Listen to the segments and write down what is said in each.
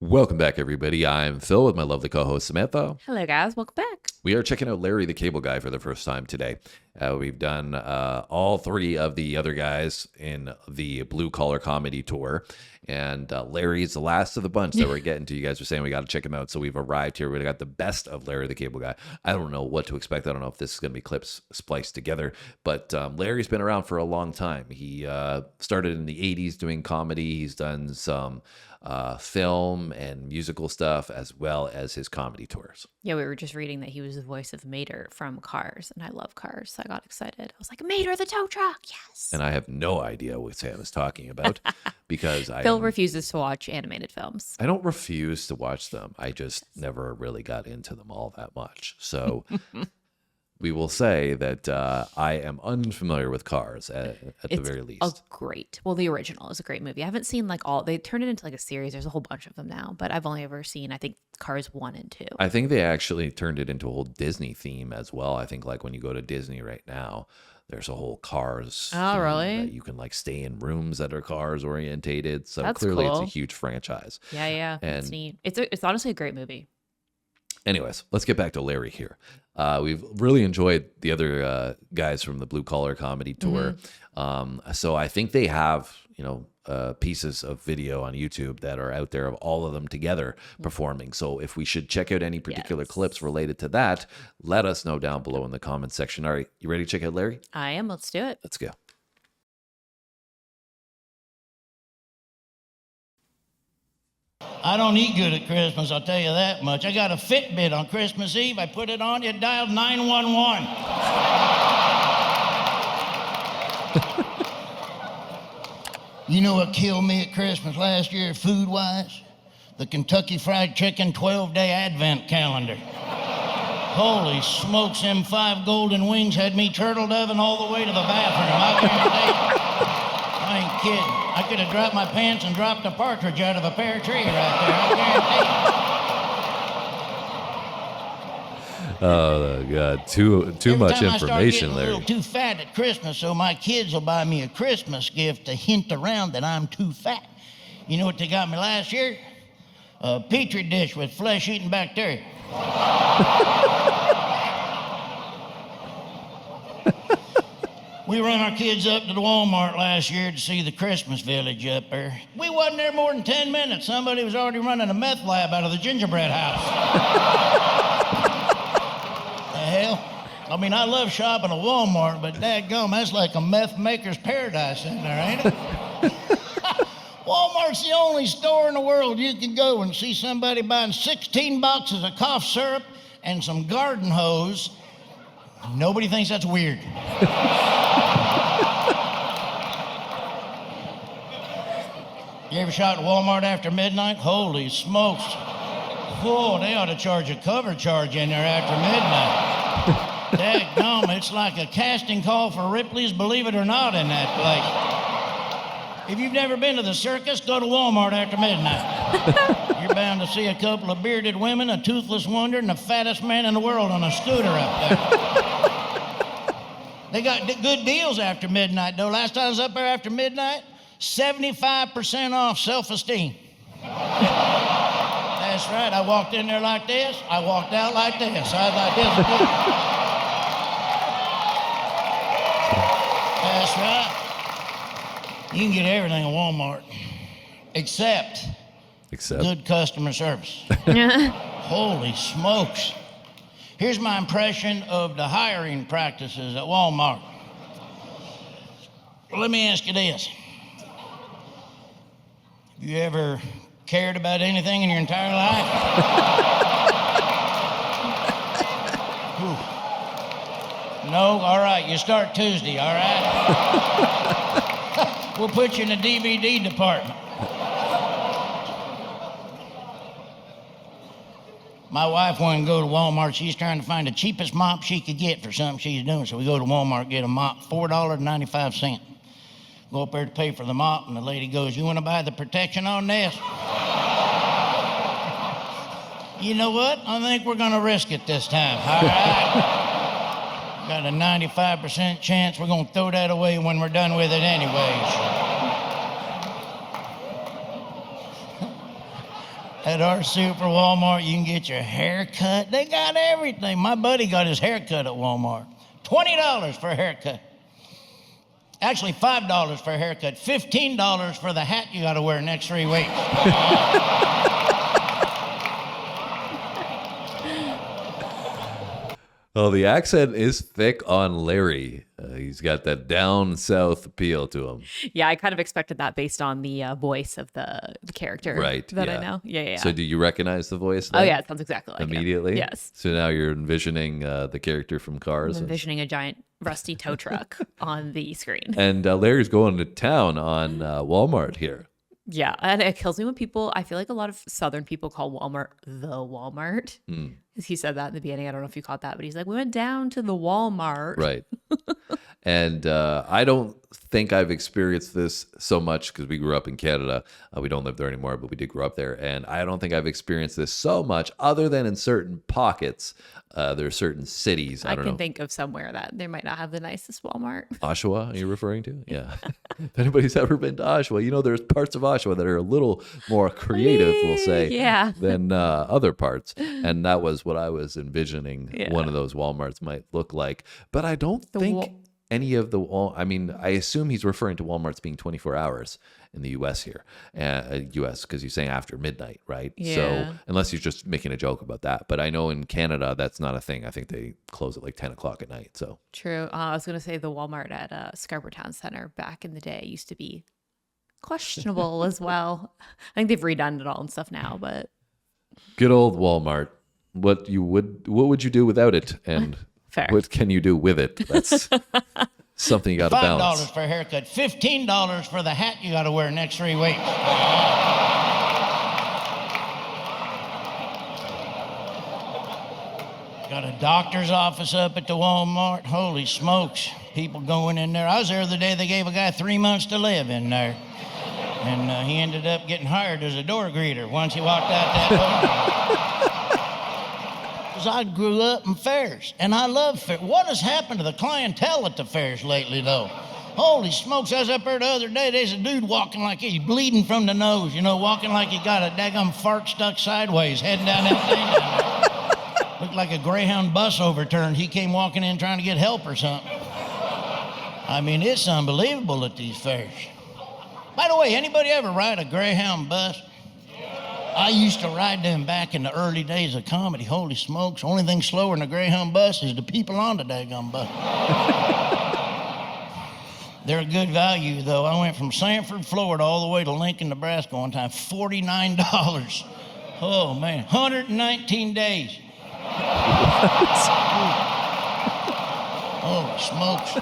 Welcome back, everybody. I'm Phil with my lovely co-host Samantha. Hello, guys. Welcome back. We are checking out Larry the Cable Guy for the first time today. We've done all three of the other guys in the Blue Collar Comedy Tour, and Larry's the last of the bunch that we're getting to. You guys were saying we got to check him out, so we've arrived here. We got the best of Larry the Cable Guy. I don't know what to expect. I don't know if this is going to be clips spliced together, but Larry's been around for a long time. He started in the 80s doing comedy. He's done some film and musical stuff, as well as his comedy tours. Yeah, we were just reading that he was the voice of Mater from Cars, and I love Cars, so I got excited. I was like, Mater the tow truck, yes! And I have no idea what Sam is talking about because Phil refuses to watch animated films. I don't refuse to watch them. I just never really got into them all that much. So we will say that I am unfamiliar with Cars at the very least. The original is a great movie. I haven't seen they turned it into like a series. There's a whole bunch of them now, but I've only ever seen, I think, Cars 1 and 2. I think they actually turned it into a whole Disney theme as well. I think like when you go to Disney right now, there's a whole Cars. Oh, really? That you can like stay in rooms that are Cars orientated. So That's clearly cool. It's a huge franchise. Yeah. It's neat. It's honestly a great movie. Anyways, let's get back to Larry here. We've really enjoyed the other guys from the Blue Collar Comedy Tour. So I think they have, pieces of video on YouTube that are out there of all of them together performing. So if we should check out any particular clips related to that, let us know down below in the comments section. All right, you ready to check out Larry? I am. Let's do it. Let's go. I don't eat good at Christmas, I'll tell you that much. I got a Fitbit on Christmas Eve. I put it on, it dialed 911. You know what killed me at Christmas last year, food-wise? The Kentucky Fried Chicken 12-day Advent calendar. Holy smokes, them 5 golden wings had me turtle doving all the way to the bathroom. I guarantee you. I ain't kidding. I could have dropped my pants and dropped a partridge out of a pear tree right there. I guarantee you. Oh God, too much information, Larry. I'm a little too fat at Christmas, so my kids will buy me a Christmas gift to hint around that I'm too fat. You know what they got me last year? A Petri dish with flesh-eating bacteria. We run our kids up to the Walmart last year to see the Christmas village up there. We wasn't there more than 10 minutes. Somebody was already running a meth lab out of the gingerbread house. The hell? I mean, I love shopping at Walmart, but dadgum, that's like a meth maker's paradise in there, ain't it? Walmart's the only store in the world you can go and see somebody buying 16 boxes of cough syrup and some garden hose. Nobody thinks that's weird. You ever shot at Walmart after midnight? Holy smokes. Whoa, they ought to charge a cover charge in there after midnight. Daggum, it's like a casting call for Ripley's Believe It or Not in that place. If you've never been to the circus, go to Walmart after midnight. You're bound to see a couple of bearded women, a toothless wonder, and the fattest man in the world on a scooter up there. They got good deals after midnight, though. Last time I was up there after midnight, 75% off self-esteem. That's right. I walked in there like this. I walked out like this. I was like this. That's right. You can get everything at Walmart, except good customer service. Holy smokes. Here's my impression of the hiring practices at Walmart. Let me ask you this. Have you ever cared about anything in your entire life? No? All right, you start Tuesday, all right? We'll put you in the DVD department. My wife wanted to go to Walmart. She's trying to find the cheapest mop she could get for something she's doing. So we go to Walmart, get a mop, $4.95. Go up there to pay for the mop, and the lady goes, "You want to buy the protection on this?" You know what? I think we're going to risk it this time, all right? Got a 95% chance we're going to throw that away when we're done with it anyways. At our super Walmart, you can get your hair cut. They got everything. My buddy got his hair cut at Walmart. $20 for a haircut. Actually, $5 for a haircut. $15 for the hat you got to wear next 3 weeks. Oh, the accent is thick on Larry. He's got that down south appeal to him. Yeah, I kind of expected that based on the voice of the character Right, that yeah. I know. Yeah. So do you recognize the voice Oh, then? yeah, it sounds exactly like him. Immediately? Yes. So now you're envisioning the character from Cars. I'm envisioning a giant rusty tow truck on the screen. And Larry's going to town on Walmart here. Yeah, and it kills me when people, I feel like a lot of Southern people call Walmart the Walmart. He said that in the beginning. I don't know if you caught that, but he's like, we went down to the Walmart. Right. And I don't think I've experienced this so much because we grew up in Canada. We don't live there anymore, but we did grow up there. And I don't think I've experienced this so much other than in certain pockets. There are certain cities. I don't can know. think of somewhere that they might not have the nicest Walmart. Oshawa, are you referring to? Yeah. If anybody's ever been to Oshawa, there's parts of Oshawa that are a little more creative, we'll say, Yeah. than other parts. And that was what I was envisioning one of those Walmarts might look like. But I don't think any of the I assume he's referring to Walmarts being 24 hours in the U.S. here, U.S. because he's saying after midnight, right? Yeah. So unless he's just making a joke about that, but I know in Canada that's not a thing. I think they close at like 10 o'clock at night. So True. I was going to say the Walmart at Scarborough Town Center back in the day used to be questionable as well. I think they've redone it all and stuff now, but good old Walmart. What would you do without it, and fair. what can you do with it? That's something you got to balance. $5 for a haircut. $15 for the hat you got to wear next 3 weeks. Got a doctor's office up at the Walmart. Holy smokes. People going in there. I was there the day they gave a guy 3 months to live in there. And he ended up getting hired as a door greeter once he walked out that door. Because I grew up in fairs, and I love fairs. What has happened to the clientele at the fairs lately, though? Holy smokes, I was up there the other day. There's a dude walking like he's bleeding from the nose, walking like he got a daggum fart stuck sideways, heading down that thing down there. Looked like a Greyhound bus overturned. He came walking in trying to get help or something. I mean, it's unbelievable at these fairs. By the way, anybody ever ride a Greyhound bus? I used to ride them back in the early days of comedy. Holy smokes. Only thing slower than a Greyhound bus is the people on the daggum bus. They're a good value, though. I went from Sanford, Florida, all the way to Lincoln, Nebraska one time. $49. Oh, man. 119 days. Holy smokes.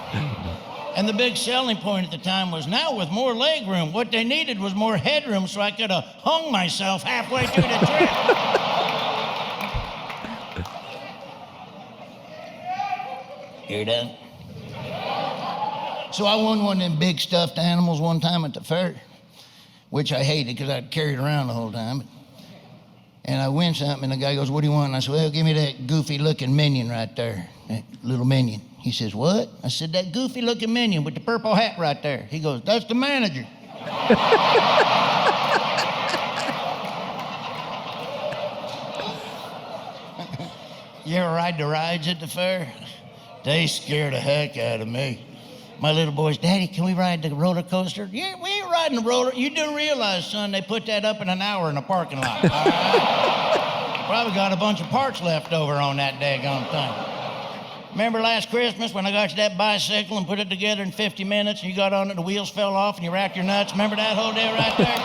And the big selling point at the time was now with more leg room, what they needed was more headroom so I could have hung myself halfway through the trip. Hear that? So I won one of them big stuffed animals one time at the fair, which I hated because I'd carry it around the whole time. And I win something, and the guy goes, what do you want? And I said, well, give me that goofy-looking minion right there, that little minion. He says, what? I said, that goofy-looking minion with the purple hat right there. He goes, that's the manager. You ever ride the rides at the fair? They scare the heck out of me. My little boys, Daddy, can we ride the roller coaster? Yeah, we ain't riding the roller. You do realize, son, they put that up in an hour in the parking lot. All right? Probably got a bunch of parts left over on that daggone thing. Remember last Christmas when I got you that bicycle and put it together in 50 minutes and you got on it, the wheels fell off and you racked your nuts? Remember that whole deal right there?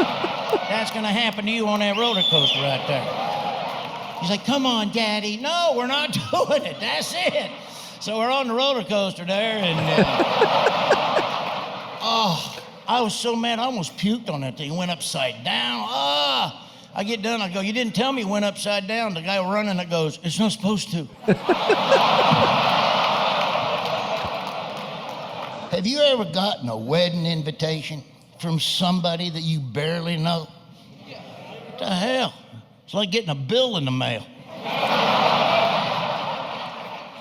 That's going to happen to you on that roller coaster right there. He's like, come on, Daddy. No, we're not doing it. That's it. So we're on the roller coaster there, and I was so mad, I almost puked on that thing. It went upside down. I get done, I go, you didn't tell me it went upside down. The guy running it goes, it's not supposed to. Have you ever gotten a wedding invitation from somebody that you barely know? What the hell? It's like getting a bill in the mail.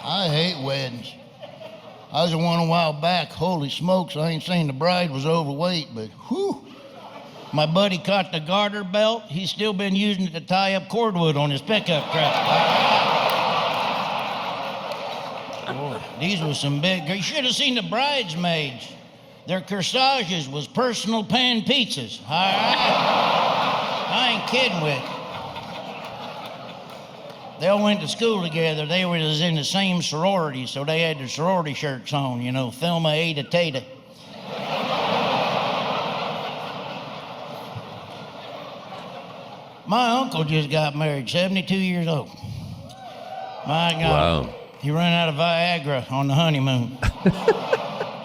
I hate weddings. I was at one a while back. Holy smokes, I ain't saying the bride was overweight, but whew, My buddy caught the garter belt. He's still been using it to tie up cordwood on his pickup truck. Boy, these were some big... You should have seen the bridesmaids. Their corsages was personal pan pizzas. All right? I ain't kidding with you. They all went to school together. They was in the same sorority, so they had their sorority shirts on, you know, Thelma, Ada, Tata. My uncle just got married, 72 years old. My God. Wow. He ran out of Viagra on the honeymoon.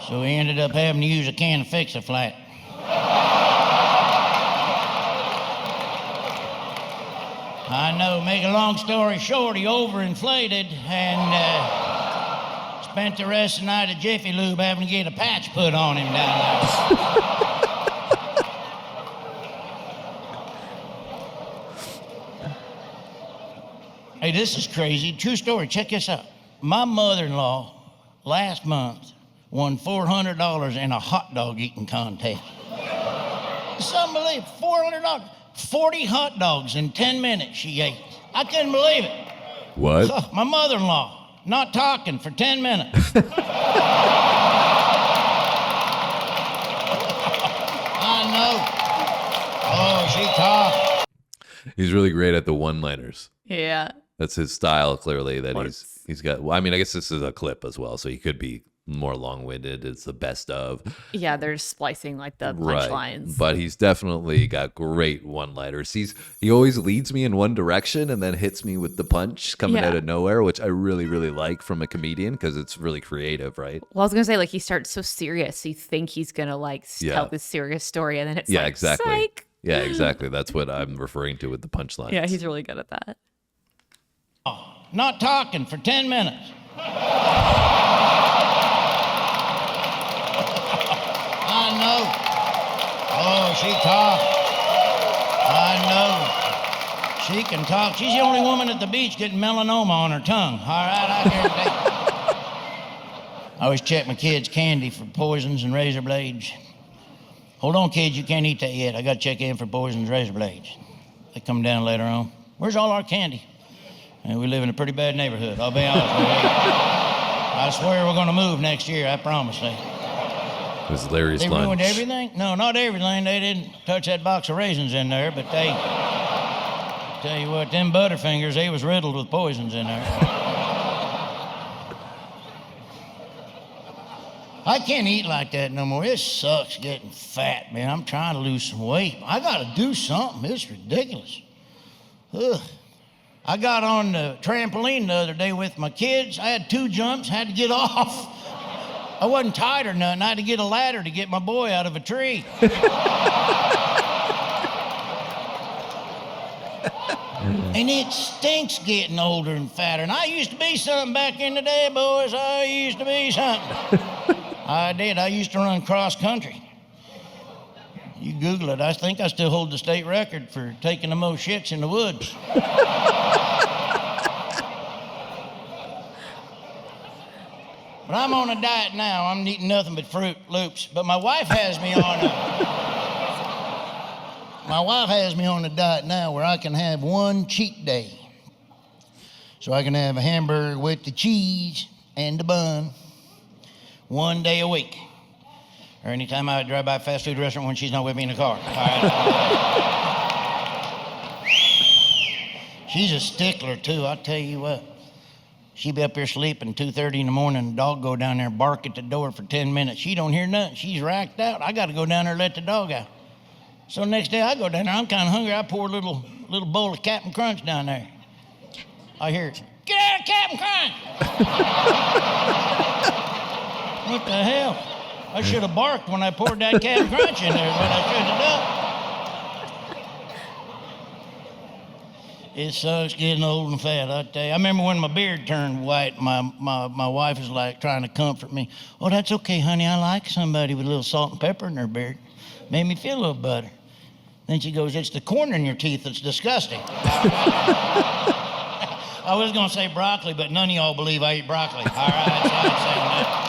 So he ended up having to use a can of Fix-A-Flat. I know, make a long story short, he overinflated and spent the rest of the night at Jiffy Lube having to get a patch put on him down there. Hey, this is crazy. True story. Check this out. My mother-in-law last month won $400 in a hot dog eating contest. It's unbelievable. $400. 40 hot dogs in 10 minutes she ate. I couldn't believe it. What? So, my mother-in-law, not talking for 10 minutes. I know. Oh, she talked. He's really great at the one-liners. Yeah. That's his style, clearly, that Quirks. he's got. Well, I mean, I guess this is a clip as well, so he could be more long-winded. It's the best of. Yeah, they're splicing like the punchlines. But he's definitely got great one-liners. He always leads me in one direction and then hits me with the punch coming out of nowhere, which I really, really like from a comedian because it's really creative, right? Well, I was gonna say, like, he starts so serious, so you think he's gonna like tell this serious story, and then it's like, exactly. psych. Yeah, exactly. That's what I'm referring to with the punchlines. Yeah, he's really good at that. Not talking for 10 minutes. I know. Oh, she talks. I know. She can talk. She's the only woman at the beach getting melanoma on her tongue. All right, I guarantee. I always check my kids' candy for poisons and razor blades. Hold on, kids, you can't eat that yet. I got to check in for poisons and razor blades. They come down later on. Where's all our candy? And we live in a pretty bad neighborhood, I'll be honest with you. I swear we're going to move next year, I promise you. It was Larry's lunch. They ruined everything? No, not everything. They didn't touch that box of raisins in there, but they... Tell you what, them Butterfingers, they was riddled with poisons in there. I can't eat like that no more. It sucks getting fat, man. I'm trying to lose some weight. I got to do something. It's ridiculous. Ugh. I got on the trampoline the other day with my kids. I had 2 jumps, had to get off. I wasn't tired or nothing. I had to get a ladder to get my boy out of a tree. And it stinks getting older and fatter. And I used to be something back in the day, boys. I used to be something. I did. I used to run cross country. You Google it. I think I still hold the state record for taking the most shits in the woods. But I'm on a diet now. I'm eating nothing but Fruit Loops. But my wife has me on a diet now where I can have one cheat day. So I can have a hamburger with the cheese and the bun one day a week. Or anytime I drive by a fast food restaurant when she's not with me in the car. All right. She's a stickler too, I'll tell you what. She be up here sleeping 2:30 in the morning, the dog go down there and bark at the door for 10 minutes. She don't hear nothing, she's racked out. I gotta go down there and let the dog out. So next day I go down there, I'm kinda hungry, I pour a little bowl of Captain Crunch down there. I hear, get out of Captain Crunch! What the hell? I should have barked when I poured that Captain Crunch in there, but I should have done. It sucks getting old and fat, I tell you. I remember when my beard turned white, my wife was like trying to comfort me. Oh, that's okay, honey. I like somebody with a little salt and pepper in their beard. Made me feel a little better. Then she goes, it's the corn in your teeth that's disgusting. I was going to say broccoli, but none of y'all believe I eat broccoli. All right, so I ain't saying that.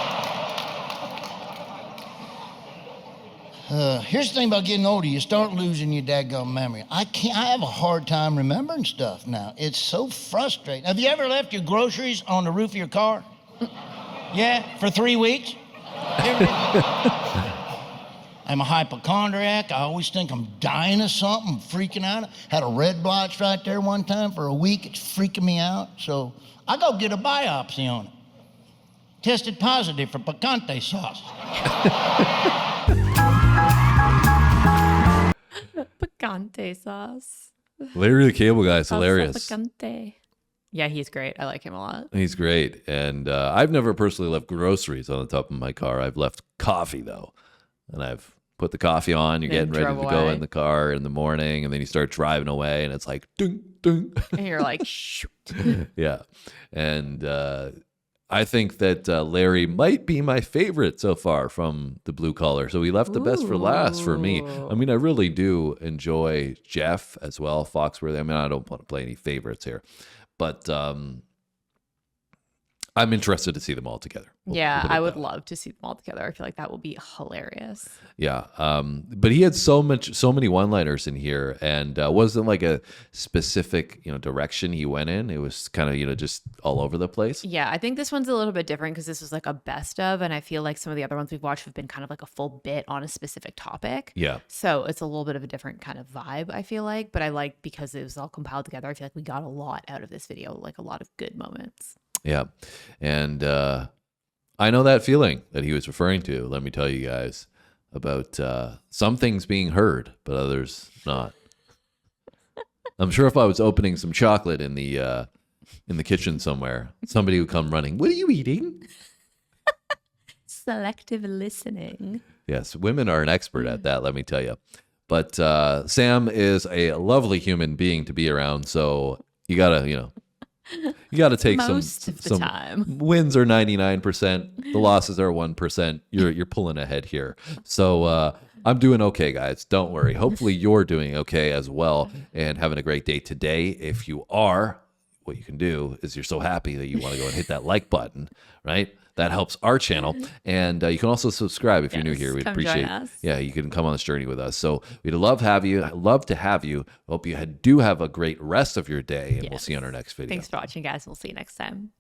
Here's the thing about getting older. You start losing your dadgum memory. I have a hard time remembering stuff now. It's so frustrating. Have you ever left your groceries on the roof of your car? Yeah, for 3 weeks? I'm a hypochondriac. I always think I'm dying of something, freaking out. Had a red blotch right there one time for a week. It's freaking me out. So I go get a biopsy on it. Tested positive for picante sauce. Picante sauce. Larry the Cable Guy is hilarious. Picante. Yeah, he's great. I like him a lot. He's great. And I've never personally left groceries on the top of my car. I've left coffee, though. And I've put the coffee on. You're Then getting ready to drove go away. in the car in the morning. And then you start driving away. And it's like, ding, ding. And you're like, shoot. Yeah. And I think that Larry might be my favorite so far from the Blue Collar. So we left the best for last for me. I mean, I really do enjoy Jeff as well, Foxworthy. I mean, I don't want to play any favorites here. But I'm interested to see them all together. Yeah, We'll put it I would that way. love to see them all together. I feel like that will be hilarious. Yeah. But he had so many one-liners in here, and wasn't like a specific, direction he went in. It was kind of, just all over the place. Yeah, I think this one's a little bit different because this was like a best of, and I feel like some of the other ones we've watched have been kind of like a full bit on a specific topic. Yeah. So it's a little bit of a different kind of vibe, I feel like. But I like because it was all compiled together, I feel like we got a lot out of this video, like a lot of good moments. Yeah. And I know that feeling that he was referring to. Let me tell you guys about some things being heard, but others not. I'm sure if I was opening some chocolate in the kitchen somewhere, somebody would come running. What are you eating? Selective listening. Yes, women are an expert at that, let me tell you. But Sam is a lovely human being to be around, so you gotta, you gotta take Most of the time. Wins are 99%, the losses are 1%. You're pulling ahead here. So I'm doing okay, guys. Don't worry. Hopefully you're doing okay as well and having a great day today. If you are, what you can do is you're so happy that you want to go and hit that like button, right? That helps our channel. And you can also subscribe if you're new here. We'd come join appreciate us. Yeah, you can come on this journey with us. So we'd love to have you. Hope you do have a great rest of your day, and we'll Yes. see you on our next video. Thanks for watching, guys. We'll see you next time.